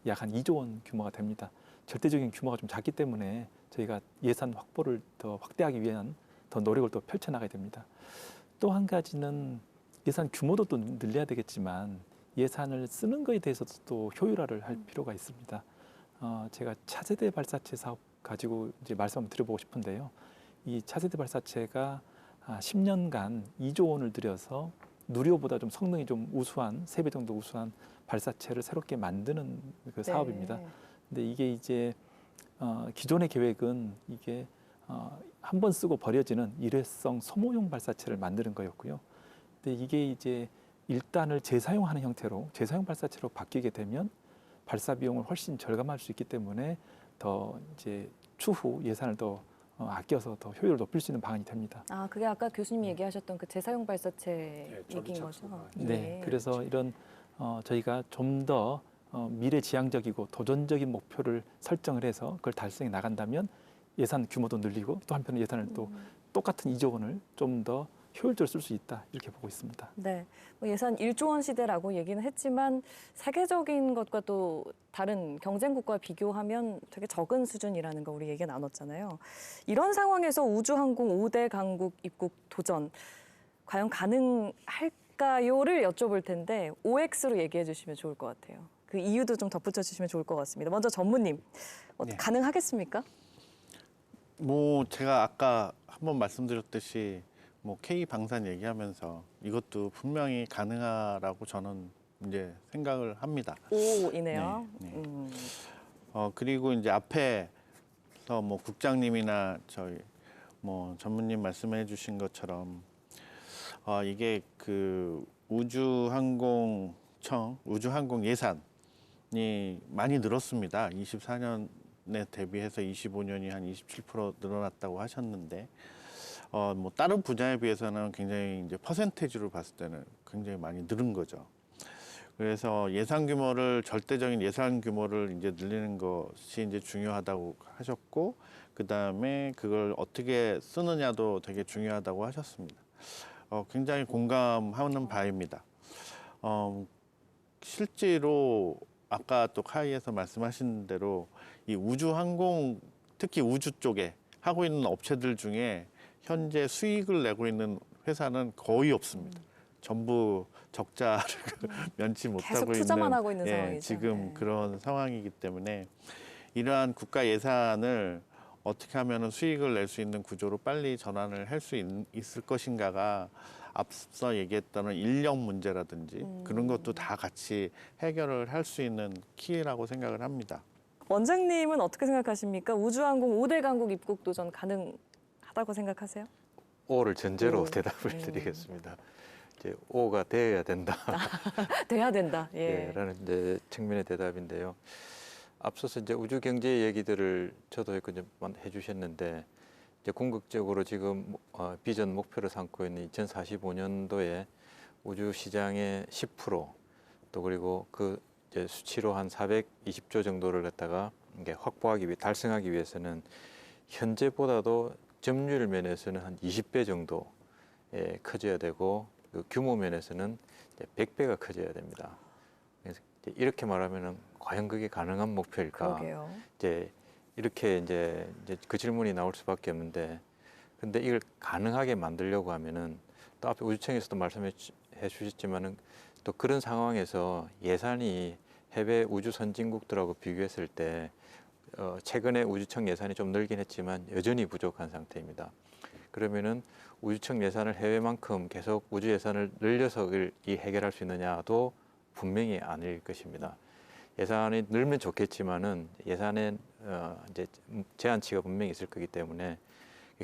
Speaker 4: 약 한 2조 원 규모가 됩니다. 절대적인 규모가 좀 작기 때문에 저희가 예산 확보를 더 확대하기 위한 더 노력을 또 펼쳐나가야 됩니다. 또 한 가지는 예산 규모도 또 늘려야 되겠지만 예산을 쓰는 것에 대해서도 또 효율화를 할 필요가 있습니다. 제가 차세대 발사체 사업 가지고 이제 말씀 한번 드려보고 싶은데요. 이 차세대 발사체가 10년간 2조 원을 들여서 누리호보다 좀 성능이 좀 우수한 3배 정도 우수한 발사체를 새롭게 만드는 그 사업입니다. 근데 이게 이제 기존의 계획은 이게 한 번 쓰고 버려지는 일회성 소모용 발사체를 만드는 거였고요. 근데 이게 이제 1단을 재사용하는 형태로 재사용 발사체로 바뀌게 되면 발사 비용을 훨씬 절감할 수 있기 때문에 더 이제 추후 예산을 더 아껴서 더 효율을 높일 수 있는 방안이 됩니다.
Speaker 1: 아, 그게 아까 교수님이 얘기하셨던 그 재사용 발사체 얘기인 거죠?
Speaker 4: 네, 그래서 이런 저희가 좀 더 미래지향적이고 도전적인 목표를 설정을 해서 그걸 달성해 나간다면 예산 규모도 늘리고 또 한편으로 예산을 또 똑같은 2조 원을 좀 더 효율적으로 쓸 수 있다 이렇게 보고 있습니다.
Speaker 1: 네, 뭐 예산 1조 원 시대라고 얘기는 했지만 세계적인 것과 또 다른 경쟁국과 비교하면 되게 적은 수준이라는 거 우리 얘기 나눴잖아요. 이런 상황에서 우주항공 5대 강국 입국 도전 과연 가능할까요를 여쭤볼 텐데 OX로 얘기해 주시면 좋을 것 같아요. 그 이유도 좀 덧붙여 주시면 좋을 것 같습니다. 먼저 전무님,
Speaker 6: 네.
Speaker 1: 가능하겠습니까?
Speaker 6: 뭐 제가 아까 한번 말씀드렸듯이 뭐 K 방산 얘기하면서 이것도 분명히 가능하라고 저는 이제 생각을 합니다.
Speaker 1: O이네요.
Speaker 6: 네. 그리고 이제 앞에서 뭐 국장님이나 저희 뭐 전무님 말씀해 주신 것처럼 이게 그 우주항공청 우주항공 예산이 많이 늘었습니다. 24년에 대비해서 25년이 한 27% 늘어났다고 하셨는데 뭐 다른 분야에 비해서는 굉장히 이제 퍼센테이지로 봤을 때는 굉장히 많이 늘은 거죠. 그래서 예산 규모를 절대적인 예산 규모를 이제 늘리는 것이 이제 중요하다고 하셨고, 그 다음에 그걸 어떻게 쓰느냐도 되게 중요하다고 하셨습니다. 굉장히 공감하는 바입니다. 실제로 아까 또 카이에서 말씀하신 대로 이 우주항공 특히 우주 쪽에 하고 있는 업체들 중에 현재 수익을 내고 있는 회사는 거의 없습니다. 전부 적자를 면치 못하고
Speaker 1: 계속 투자만
Speaker 6: 있는
Speaker 1: 하고 있는 상황이죠.
Speaker 6: 지금
Speaker 1: 네.
Speaker 6: 그런 상황이기 때문에 이러한 예산을 어떻게 하면 수익을 낼 수 있는 구조로 빨리 전환을 할 수 있을 것인가가 앞서 얘기했던 인력 문제라든지 그런 것도 다 같이 해결을 할 수 있는 키라고 생각을 합니다.
Speaker 1: 원장님은 어떻게 생각하십니까? 우주항공 5대 강국 입국 도전 가능하다고 생각하세요?
Speaker 5: O를 전제로
Speaker 1: 오.
Speaker 5: 대답을 드리겠습니다. 이제 O가 되어야 된다.
Speaker 1: 돼야 된다.
Speaker 5: 네, 라는 이제 측면의 대답인데요. 앞서서 이제 우주 경제 얘기들을 저도 이제 해주셨는데 이제 궁극적으로 지금 비전 목표로 삼고 있는 2045년도에 우주 시장의 10% 또 그리고 그 이제 수치로 한 420조 정도를 갖다가 이게 달성하기 위해서는 현재보다도 점유율 면에서는 한 20배 정도 커져야 되고 그 규모 면에서는 이제 100배가 커져야 됩니다. 그래서 이제 이렇게 말하면은 과연 그게 가능한 목표일까?
Speaker 1: 그러게요.
Speaker 5: 이제 이렇게 이제 그 질문이 나올 수밖에 없는데, 근데 이걸 가능하게 만들려고 하면은 또 앞에 우주청에서도 말씀해 주셨지만은 또 그런 상황에서 예산이 해외 우주 선진국들하고 비교했을 때 최근에 우주청 예산이 좀 늘긴 했지만 여전히 부족한 상태입니다. 그러면은 우주청 예산을 해외만큼 계속 우주 예산을 늘려서 이 해결할 수 있느냐도 분명히 아닐 것입니다. 예산이 늘면 좋겠지만은 예산에 이제 제한치가 분명히 있을 거기 때문에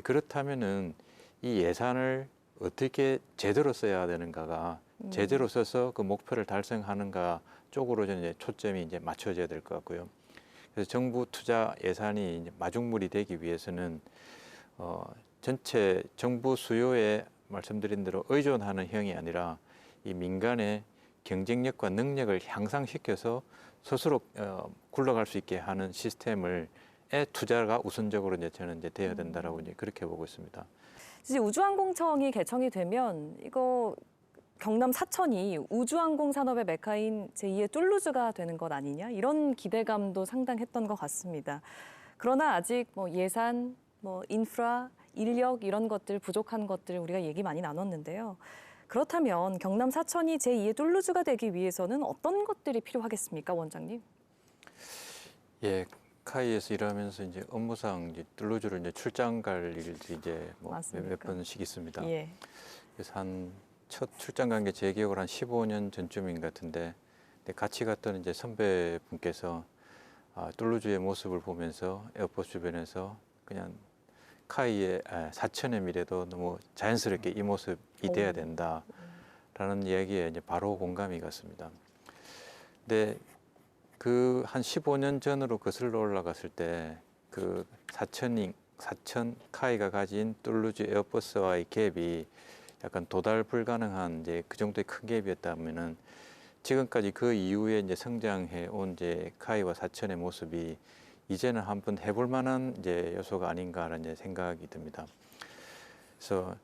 Speaker 5: 그렇다면은 이 예산을 어떻게 제대로 써야 되는가가 제대로 써서 그 목표를 달성하는가 쪽으로 이제 초점이 이제 맞춰져야 될 것 같고요. 그래서 정부 투자 예산이 이제 마중물이 되기 위해서는 전체 정부 수요에 말씀드린 대로 의존하는 형이 아니라 이 민간의 경쟁력과 능력을 향상시켜서 스스로 굴러갈 수 있게 하는 시스템을 투자가 우선적으로 이제 저는 이제 돼야 된다라고 이제 그렇게 보고 있습니다.
Speaker 1: 이제 우주항공청이 개청이 되면 이거 경남 사천이 우주항공 산업의 메카인 제2의 툴루즈가 되는 것 아니냐 이런 기대감도 상당했던 것 같습니다. 그러나 아직 뭐 예산, 뭐 인프라, 인력 이런 것들 부족한 것들 우리가 얘기 많이 나눴는데요. 그렇다면 경남 사천이 제2의 툴루즈가 되기 위해서는 어떤 것들이 필요하겠습니까, 원장님?
Speaker 5: 예, 카이에서 일하면서 이제 업무상 이제 툴루즈를 이제 출장 갈 일들이 이제 뭐 몇 번씩 있습니다.
Speaker 1: 예.
Speaker 5: 그래서 첫 출장 간 게 제 기억으로 한 15년 전쯤인 것 같은데 같이 갔던 이제 선배분께서 툴루즈의 모습을 보면서 에어포스 주변에서 그냥 카이의 사천의 미래도 너무 자연스럽게 이 모습이 돼야 된다라는 이야기에 이제 바로 공감이 갔습니다. 근데 그 한 15년 전으로 거슬러 올라갔을 때 그 사천 카이가 가진 툴루즈 에어포스와의 갭이 약간 도달 불가능한 이제 그 정도의 큰 갭이었다면은 지금까지 그 이후에 이제 성장해 온 이제 카이와 사천의 모습이 이제는 한번 해볼 만한 이제 요소가 아닌가라는 이제 생각이 듭니다. 그래서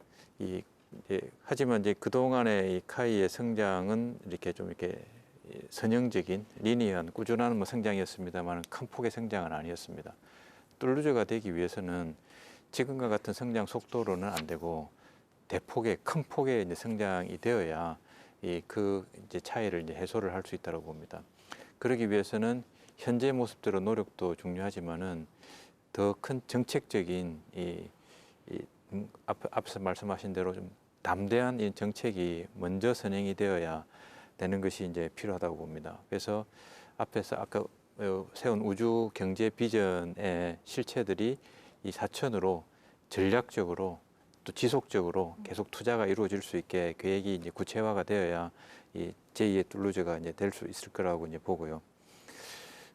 Speaker 5: 하지만 이제 그 동안의 이 카이의 성장은 이렇게 좀 이렇게 선형적인 리니어한 꾸준한 뭐 성장이었습니다만 큰 폭의 성장은 아니었습니다. 툴루즈가 되기 위해서는 지금과 같은 성장 속도로는 안 되고 대폭의 큰 폭의 이제 성장이 되어야 그 이제 차이를 이제 해소를 할 수 있다고 봅니다. 그러기 위해서는 현재 모습대로 노력도 중요하지만은 더 큰 정책적인 앞서 말씀하신 대로 좀 담대한 이 정책이 먼저 선행이 되어야 되는 것이 이제 필요하다고 봅니다. 그래서 앞에서 아까 세운 우주 경제 비전의 실체들이 이 사천으로 전략적으로 또 지속적으로 계속 투자가 이루어질 수 있게 계획이 이제 구체화가 되어야 이 제2의 툴루즈가 이제 될 수 있을 거라고 이제 보고요.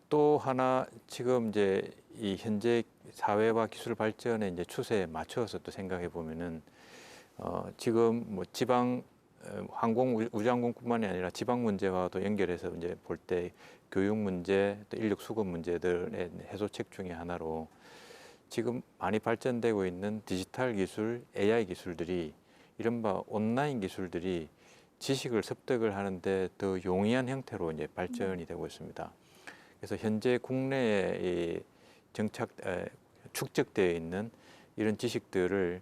Speaker 5: 또 하나 지금 이제 이 현재 사회와 기술 발전의 이제 추세에 맞춰서 또 생각해 보면은 지금 뭐 지방 우주항공뿐만이 아니라 지방 문제와도 연결해서 이제 볼 때 교육 문제 또 인력 수급 문제들의 해소책 중에 하나로 지금 많이 발전되고 있는 디지털 기술, AI 기술들이 이른바 온라인 기술들이 지식을 습득을 하는데 더 용이한 형태로 이제 발전이 되고 있습니다. 그래서 현재 국내에 축적되어 있는 이런 지식들은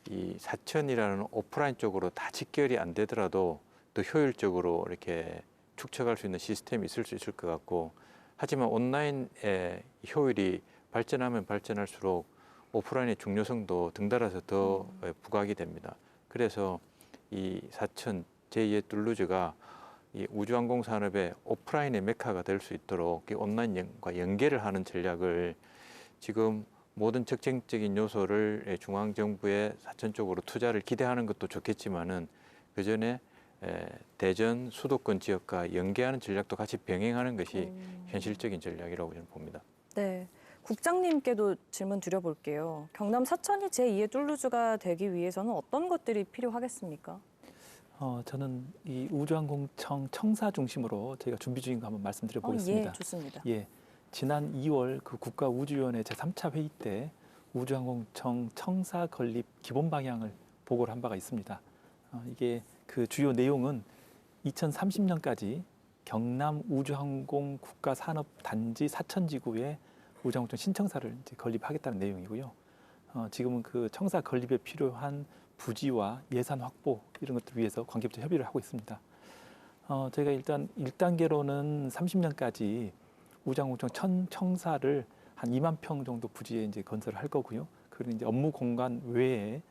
Speaker 5: 이 사천이라는 오프라인 쪽으로 다 직결이 안 되더라도 더 효율적으로 이렇게 축적할 수 있는 시스템이 있을 수 있을 것 같고, 하지만 온라인의 효율이 발전하면 발전할수록 오프라인의 중요성도 등달아서 더 부각이 됩니다. 그래서 이 사천 제2의 툴루즈가 이 우주항공 산업의 오프라인의 메카가 될 수 있도록 온라인과 연계를 하는 전략을 지금 모든 적극적인 요소를 중앙정부의 사천 쪽으로 투자를 기대하는 것도 좋겠지만은 그 전에 대전 수도권 지역과 연계하는 전략도 같이 병행하는 것이 현실적인 전략이라고 저는 봅니다.
Speaker 1: 네. 국장님께도 질문 드려볼게요. 경남 사천이 제2의 툴루즈가 되기 위해서는 어떤 것들이 필요하겠습니까?
Speaker 4: 저는 이 우주항공청 청사 중심으로 저희가 준비 중인 거 한번 말씀드려 보겠습니다.
Speaker 1: 예, 좋습니다.
Speaker 4: 예, 지난 2월 그 국가우주위원회 제3차 회의 때 우주항공청 청사 건립 기본 방향을 보고를 한 바가 있습니다. 이게 그 주요 내용은 2030년까지 경남 우주항공 국가산업단지 사천지구에 우주항공청 신청사를 이제 건립하겠다는 내용이고요. 지금은 그 청사 건립에 필요한 부지와 예산 확보 이런 것들을 위해서 관계부처 협의를 하고 있습니다. 저희가 일단 1단계로는 30년까지 우주항공청 청사를 한 2만 평 정도 부지에 이제 건설을 할 거고요. 그리고 이제 업무 공간 외에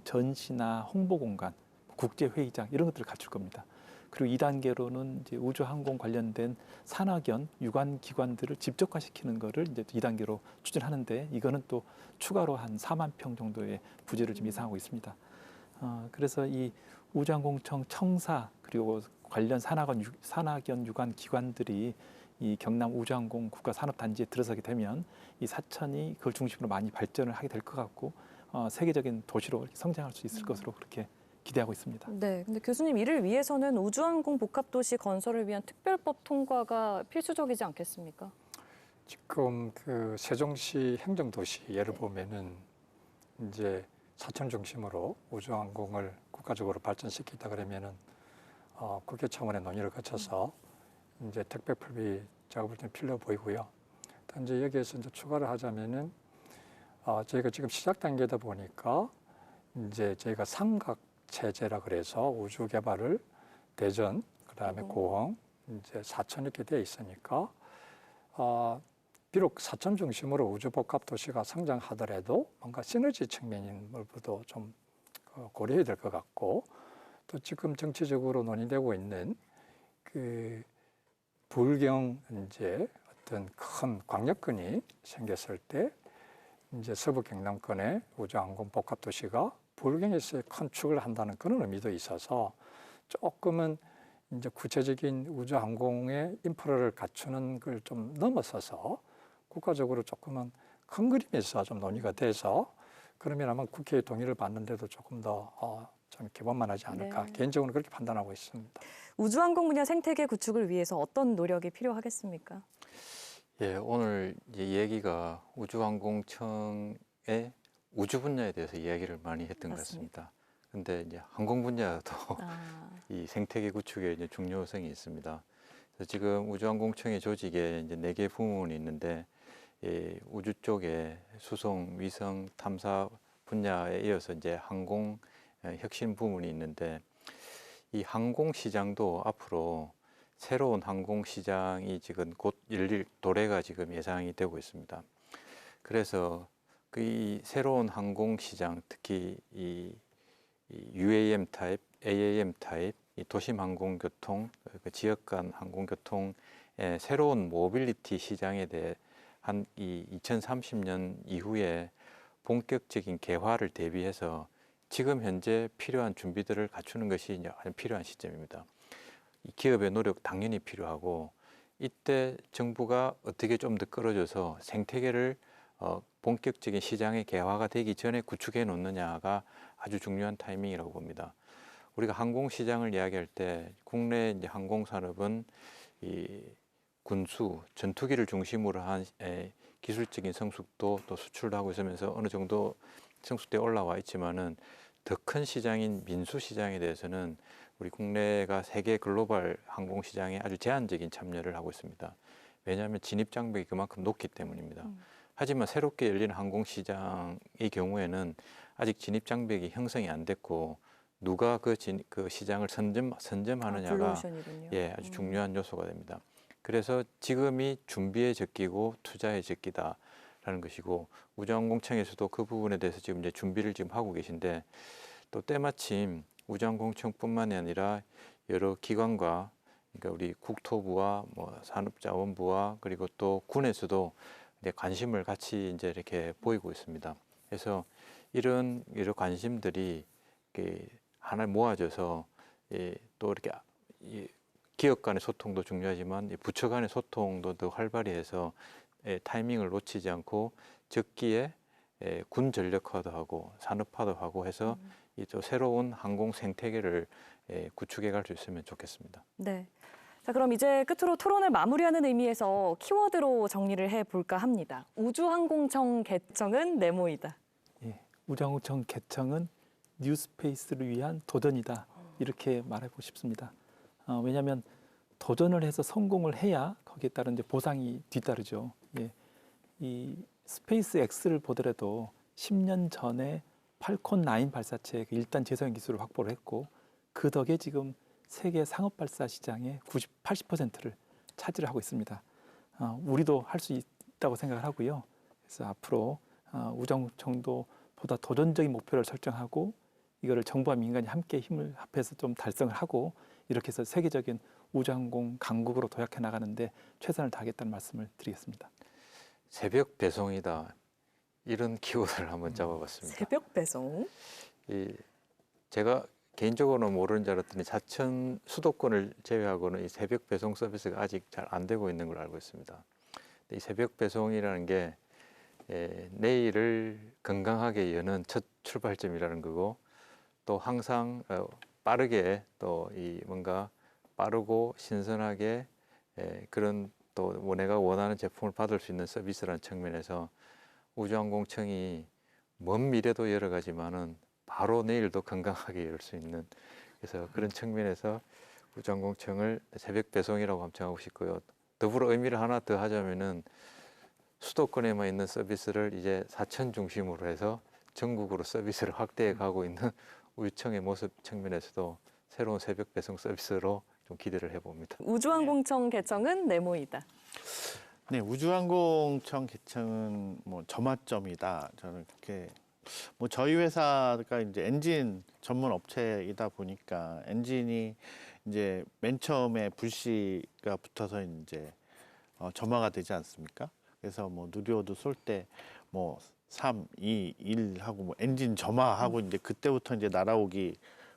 Speaker 4: 전시나 홍보 공간, 국제 회의장 이런 것들을 갖출 겁니다. 그리고 2단계로는 이제 우주항공 관련된 산학연, 유관 기관들을 집적화시키는 거를 이제 2단계로 추진하는데, 이거는 또 추가로 한 4만 평 정도의 부지를 지금 예상하고 있습니다. 그래서 이 우주항공청 청사 그리고 관련 산학연 유관 기관들이 이 경남 우주항공 국가산업단지에 들어서게 되면 이 사천이 그걸 중심으로 많이 발전을 하게 될 것 같고 세계적인 도시로 성장할 수 있을 것으로 그렇게 기대하고 있습니다.
Speaker 1: 네, 근데 교수님, 이를 위해서는 우주항공 복합도시 건설을 위한 특별법 통과가 필수적이지 않겠습니까?
Speaker 7: 지금 그 세종시 행정도시 예를 보면은 이제 사천 중심으로 우주항공을 국가적으로 발전시키다 그러면은 국회 차원의 논의를 거쳐서 이제 특별법이 제가 볼 때는 필요 보이고요. 단지 여기에서 이제 추가를 하자면은 저희가 지금 시작 단계다 보니까 이제 저희가 삼각 체제라 그래서 우주 개발을 대전, 그다음에 고흥, 이제 사천 이렇게 돼 있으니까 비록 사천 중심으로 우주 복합 도시가 성장하더라도 뭔가 시너지 측면인 부분도 좀 고려해야 될 것 같고, 또 지금 정치적으로 논의되고 있는 그 불경 이제 어떤 큰 광역근이 생겼을 때 이제 서부 경남권의 우주항공 복합도시가 불경에서의 큰 축을 한다는 그런 의미도 있어서 조금은 이제 구체적인 우주항공의 인프라를 갖추는 걸 좀 넘어서서 국가적으로 조금은 큰 그림에서 좀 논의가 돼서 그러면 아마 국회의 동의를 받는데도 조금 더 좀 기본만하지 않을까
Speaker 1: 네.
Speaker 7: 개인적으로 그렇게 판단하고 있습니다.
Speaker 1: 우주항공 분야 생태계 구축을 위해서 어떤 노력이 필요하겠습니까?
Speaker 5: 예, 오늘 이제 얘기가 우주항공청의 우주 분야에 대해서 이야기를 많이 했던 것
Speaker 1: 맞습니다.
Speaker 5: 같습니다. 근데 이제 항공 분야도
Speaker 1: 아,
Speaker 5: 이 생태계 구축에 이제 중요성이 있습니다. 그래서 지금 우주항공청의 조직에 이제 4개 부문이 있는데 우주 쪽에 수송, 위성, 탐사 분야에 이어서 이제 항공 혁신 부문이 있는데 이 항공 시장도 앞으로 새로운 항공 시장이 지금 곧 열릴 도래가 지금 예상이 되고 있습니다. 그래서 이 새로운 항공 시장, 특히 이 UAM 타입, AAM 타입, 이 도심 항공교통, 그 지역 간 항공교통의 새로운 모빌리티 시장에 대해 한 이 2030년 이후에 본격적인 개화를 대비해서 지금 현재 필요한 준비들을 갖추는 것이 이제 필요한 시점입니다. 이 기업의 노력 당연히 필요하고 이때 정부가 어떻게 좀 더 끌어줘서 생태계를 본격적인 시장의 개화가 되기 전에 구축해 놓느냐가 아주 중요한 타이밍이라고 봅니다. 우리가 항공 시장을 이야기할 때 국내 이제 항공 산업은 이 군수, 전투기를 중심으로 한 기술적인 성숙도 또 수출도 하고 있으면서 어느 정도 성숙돼 올라와 있지만은 더 큰 시장인 민수 시장에 대해서는 우리 국내가 세계 글로벌 항공 시장에 아주 제한적인 참여를 하고 있습니다. 왜냐하면 진입 장벽이 그만큼 높기 때문입니다. 하지만 새롭게 열리는 항공 시장의 경우에는 아직 진입 장벽이 형성이 안 됐고 누가 그 시장을 선점하느냐가
Speaker 1: 블루오션이군요.
Speaker 5: 아주 중요한 요소가 됩니다. 그래서 지금이 준비의 적기고 투자의 적기다라는 것이고 우주항공청에서도 그 부분에 대해서 지금 이제 준비를 지금 하고 계신데 또 때마침 우주항공청뿐만이 아니라 여러 기관과 그러니까 우리 국토부와 뭐 산업자원부와 그리고 또 군에서도 이제 관심을 같이 이제 이렇게 보이고 있습니다. 그래서 이런 여러 관심들이 이렇게 하나 모아져서 또 이렇게 기업 간의 소통도 중요하지만 부처 간의 소통도 더 활발히 해서 타이밍을 놓치지 않고 적기에 군 전력화도 하고 산업화도 하고 해서 이 또 새로운 항공 생태계를 구축해 갈 수 있으면 좋겠습니다.
Speaker 1: 네. 자, 그럼 이제 끝으로 토론을 마무리하는 의미에서 키워드로 정리를 해볼까 합니다. 우주항공청 개청은 네모이다.
Speaker 4: 예, 우주항공청 개청은 뉴스페이스를 위한 도전이다. 이렇게 말하고 싶습니다. 왜냐하면 도전을 해서 성공을 해야 거기에 따른 이제 보상이 뒤따르죠. 예, 이 스페이스 X를 보더라도 10년 전에 팔콘 9 발사체의 1단 제소형 기술을 확보를 했고 그 덕에 지금 세계 상업 발사 시장의 80%를 차지를 하고 있습니다. 우리도 할 수 있다고 생각을 하고요. 그래서 앞으로 우주항공청도 보다 도전적인 목표를 설정하고 이거를 정부와 민간이 함께 힘을 합해서 좀 달성을 하고 이렇게 해서 세계적인 우주항공 강국으로 도약해 나가는데 최선을 다하겠다는 말씀을 드리겠습니다.
Speaker 5: 새벽 배송이다. 이런 키워드를 한번 잡아봤습니다.
Speaker 1: 새벽 배송.
Speaker 5: 제가 개인적으로는 모르는 줄 알았더니 사천 수도권을 제외하고는 이 새벽 배송 서비스가 아직 잘 안 되고 있는 걸로 알고 있습니다. 이 새벽 배송이라는 게 내일을 건강하게 여는 첫 출발점이라는 거고 또 항상 빠르게 또 이 뭔가 빠르고 신선하게 그런 또 내가 원하는 제품을 받을 수 있는 서비스라는 측면에서 우주항공청이 먼 미래도 여러 가지만은 바로 내일도 건강하게 열 수 있는 그래서 그런 측면에서 우주항공청을 새벽 배송이라고 함청하고 싶고요. 더불어 의미를 하나 더 하자면은 수도권에만 있는 서비스를 이제 사천 중심으로 해서 전국으로 서비스를 확대해 가고 있는 우주청의 모습 측면에서도 새로운 새벽 배송 서비스로 좀 기대를 해봅니다.
Speaker 1: 우주항공청 개청은 네모이다.
Speaker 6: 네, 우주항공청 개청은 뭐 점화점이다. 저는 그렇게 뭐 저희 회사가 이제 엔진 전문 업체이다 보니까 엔진이 이제 맨 처음에 불씨가 붙어서 이제 점화가 되지 않습니까? 그래서 뭐 누리호도 쏠 때 뭐 3, 2, 1 하고 뭐 엔진 점화하고 이제 그때부터 이제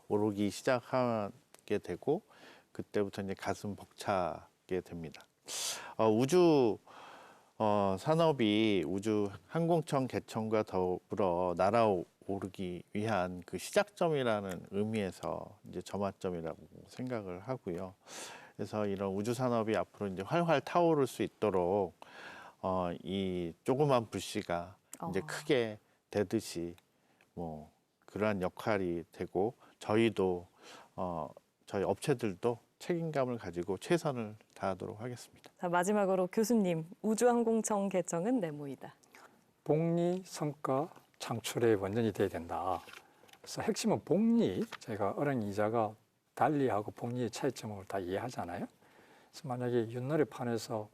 Speaker 6: 오르기 시작하게 되고 그때부터 이제 가슴 벅차게 됩니다. 우주 산업이 우주 항공청 개청과 더불어 날아오르기 위한 그 시작점이라는 의미에서 이제 점화점이라고 생각을 하고요. 그래서 이런 우주 산업이 앞으로 이제 활활 타오를 수 있도록 이 조그만 불씨가 이제 크게 되듯이 뭐 그러한 역할이 되고 저희도 저희 업체들도 책임감을 가지고 최선을 다하도록 하겠습니다.
Speaker 1: 자, 마지막으로 교수님, 우주항공청 개청은 네모이다.
Speaker 7: 복리 성과 창출의 원전이 돼야 된다. 그래서 핵심은 복리, 저희가 어랑이자가 달리하고 복리의 차이점을 다 이해하잖아요. 그래서 만약에 윷놀이판에서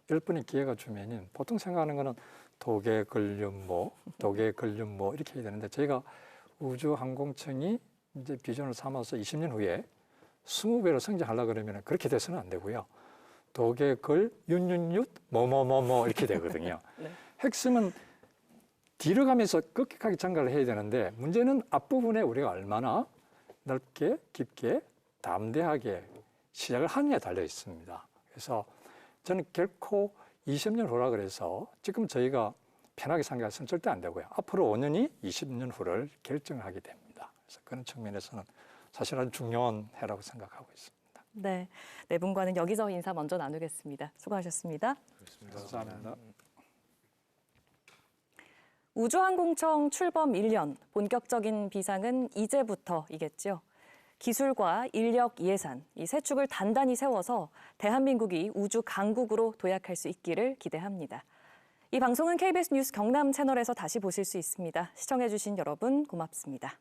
Speaker 7: 10번의 기회가 주면은 보통 생각하는 거는 독일 근륜모 이렇게 해야 되는데 저희가 우주항공청이 이제 비전을 삼아서 20년 후에 20배로 성장하려고 그러면 그렇게 돼서는 안 되고요. 독일 윤윤윳 뭐뭐뭐뭐 이렇게 되거든요.
Speaker 1: 네.
Speaker 7: 핵심은 뒤로 가면서 급격하게 증가를 해야 되는데 문제는 앞부분에 우리가 얼마나 넓게 깊게 담대하게 시작을 하느냐에 달려 있습니다. 그래서 저는 결코 20년 후라 그래서 지금 저희가 편하게 생각해서는 절대 안 되고요. 앞으로 5년이 20년 후를 결정하게 됩니다. 그래서 그런 측면에서는 사실 아주 중요한 해라고 생각하고 있습니다.
Speaker 1: 네, 네 분과는 여기서 인사 먼저 나누겠습니다. 수고하셨습니다.
Speaker 7: 감사합니다.
Speaker 1: 우주항공청 출범 1년, 본격적인 비상은 이제부터이겠죠. 기술과 인력, 예산, 이 세 축을 단단히 세워서 대한민국이 우주 강국으로 도약할 수 있기를 기대합니다. 이 방송은 KBS 뉴스 경남 채널에서 다시 보실 수 있습니다. 시청해주신 여러분 고맙습니다.